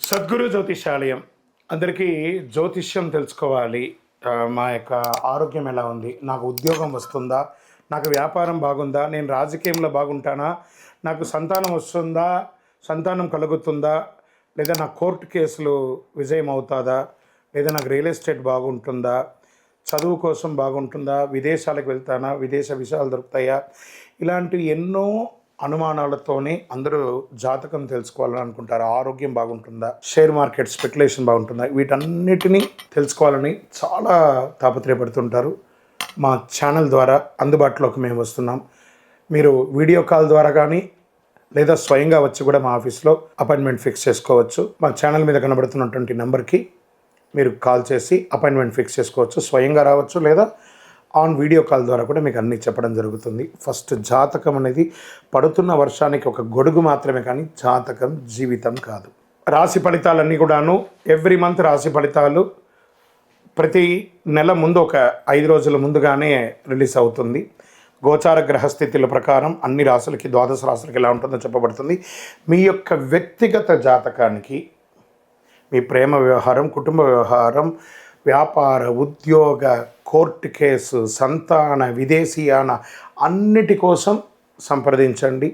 సద్గురు జ్యోతిషాలయం అందరికీ జ్యోతిష్యం తెలుసుకోవాలి. మా యొక్క ఆరోగ్యం ఎలా ఉంది, నాకు ఉద్యోగం వస్తుందా, నాకు వ్యాపారం బాగుందా, నేను రాజకీయంలో బాగుంటానా, నాకు సంతానం వస్తుందా, సంతానం కలుగుతుందా, లేదా నా కోర్టు కేసులు విజయం అవుతుందా, లేదా నాకు రియల్ ఎస్టేట్ బాగుంటుందా, చదువు కోసం బాగుంటుందా, విదేశాలకు వెళ్తానా, విదేశ విషయాలు దొరుకుతాయా, ఇలాంటి ఎన్నో అనుమానాలతోనే అందరూ జాతకం తెలుసుకోవాలని అనుకుంటారు. ఆరోగ్యం బాగుంటుందా, షేర్ మార్కెట్ స్పెక్యులేషన్ బాగుంటుందా, వీటన్నిటినీ తెలుసుకోవాలని చాలా తాపత్రయపడుతుంటారు. మా ఛానల్ ద్వారా అందుబాటులోకి మేము వస్తున్నాం. మీరు వీడియో కాల్ ద్వారా కానీ లేదా స్వయంగా వచ్చి కూడా మా ఆఫీస్లో అపాయింట్మెంట్ ఫిక్స్ చేసుకోవచ్చు. మా ఛానల్ మీద కనబడుతున్నటువంటి నెంబర్కి మీరు కాల్ చేసి అపాయింట్మెంట్ ఫిక్స్ చేసుకోవచ్చు. స్వయంగా రావచ్చు, లేదా ఆన్ వీడియో కాల్ ద్వారా కూడా మీకు అన్నీ చెప్పడం జరుగుతుంది. ఫస్ట్ జాతకం అనేది పడుతున్న వర్షానికి ఒక గొడుగు మాత్రమే, కానీ జాతకం జీవితం కాదు. రాశి ఫలితాలన్నీ కూడాను ఎవ్రీ మంత్ రాశి ఫలితాలు ప్రతి నెల ముందు ఒక 5 రోజుల ముందుగానే రిలీజ్ అవుతుంది. గోచార గ్రహస్థితుల ప్రకారం అన్ని రాశులకి, ద్వాదశ రాశులకి ఎలా ఉంటుందో చెప్పబడుతుంది. మీ యొక్క వ్యక్తిగత జాతకానికి మీ ప్రేమ వ్యవహారం, కుటుంబ వ్యవహారం, వ్యాపార, ఉద్యోగ, కోర్టు కేసు, సంతాన, విదేశీయాన అన్నిటి కోసం సంప్రదించండి.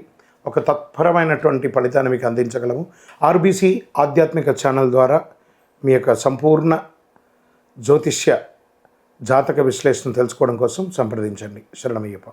ఒక తత్పరమైనటువంటి ఫలితాన్ని మీకు అందించగలము. ఆర్బీసీ ఆధ్యాత్మిక ఛానల్ ద్వారా మీ యొక్క సంపూర్ణ జ్యోతిష్య జాతక విశ్లేషణ తెలుసుకోవడం కోసం సంప్రదించండి. శరణమయ్యప్ప.